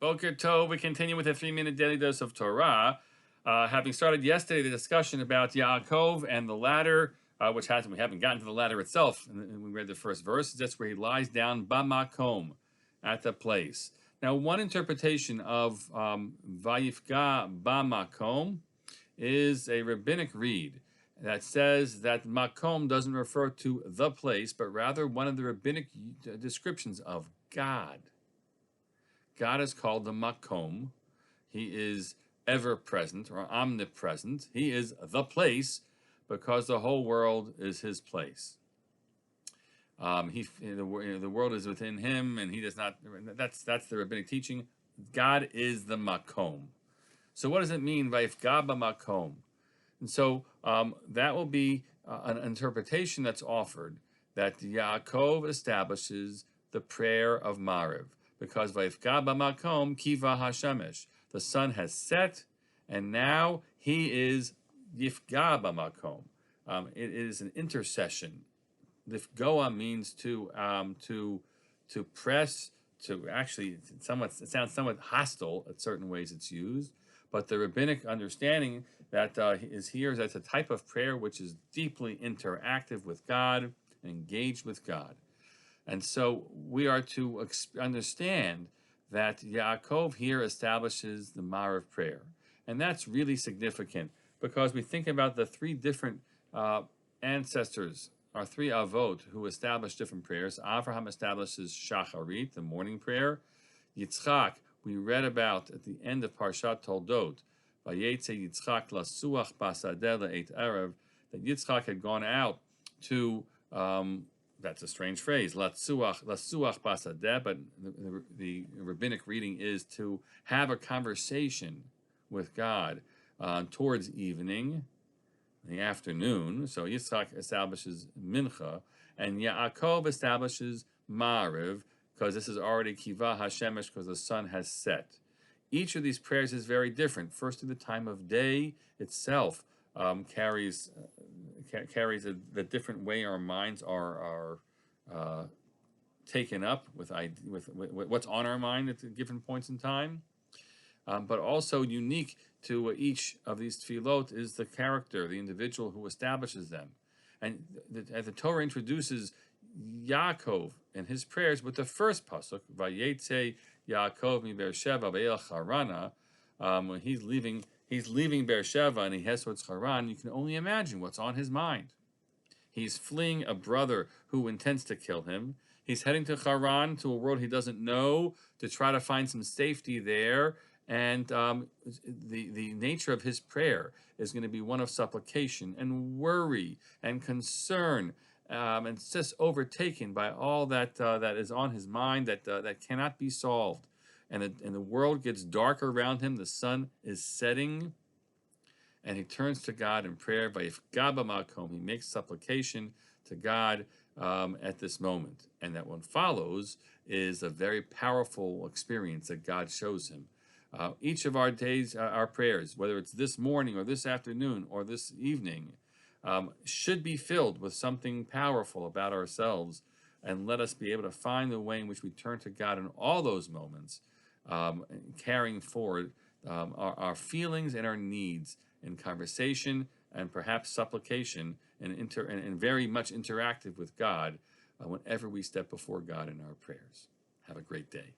Boker Tov, we continue with a 3-minute daily dose of Torah. Having started yesterday the discussion about Yaakov and the ladder, which we haven't gotten to the ladder itself, and we read the first verse. That's where he lies down bamakom, at the place. Now, one interpretation of Vayifga bamakom is a rabbinic read that says that makom doesn't refer to the place, but rather one of the rabbinic descriptions of God. God is called the Makom. He is ever present or omnipresent. He is the place because the whole world is his place. The world is within him, and he does not. That's the rabbinic teaching. God is the Makom. So what does it mean by Vayifga b'makom? And so that will be an interpretation that's offered that Yaakov establishes the prayer of Mariv. Because Vayifga b'makom kiva hashemesh, the sun has set, and now he is yifga b'makom. It is an intercession. Lifgoa means to press, to actually, it sounds somewhat hostile at certain ways it's used, but the rabbinic understanding that is here is that's a type of prayer which is deeply interactive with God, engaged with God. And so we are to understand that Yaakov here establishes the Mariv prayer. And that's really significant because we think about the three different ancestors, our three avot, who established different prayers. Avraham establishes Shacharit, the morning prayer. Yitzchak, we read about at the end of Parshat Toldot, Vayetze Yitzchak lasuach basadeh le'et erev, that Yitzchak had gone out to that's a strange phrase, lasuach basadeh, but the rabbinic reading is to have a conversation with God towards evening, the afternoon. So Yitzchak establishes mincha, and Yaakov establishes mariv, because this is already kiva hashemesh, because the sun has set. Each of these prayers is very different. First, the time of day itself carries the different way our minds are taken up with what's on our mind at different points in time. But also unique to each of these tefillot is the character, the individual who establishes them. And the Torah introduces Yaakov in his prayers with the first pasuk, Vayetze Yaakov mi Beersheva ve'el Harana. When he's leaving Beersheva and he heads towards Haran, you can only imagine what's on his mind. He's fleeing a brother who intends to kill him. He's heading to Haran, to a world he doesn't know, to try to find some safety there. And the nature of his prayer is going to be one of supplication and worry and concern, and it's just overtaken by all that is on his mind that cannot be solved. And the world gets dark around him. The sun is setting, and he turns to God in prayer. Vayifga b'makom, he makes supplication to God at this moment. And that what follows is a very powerful experience that God shows him. Each of our days, our prayers, whether it's this morning or this afternoon or this evening, should be filled with something powerful about ourselves, and let us be able to find the way in which we turn to God in all those moments, carrying forward our feelings and our needs in conversation and perhaps supplication, and very much interactive with God whenever we step before God in our prayers. Have a great day.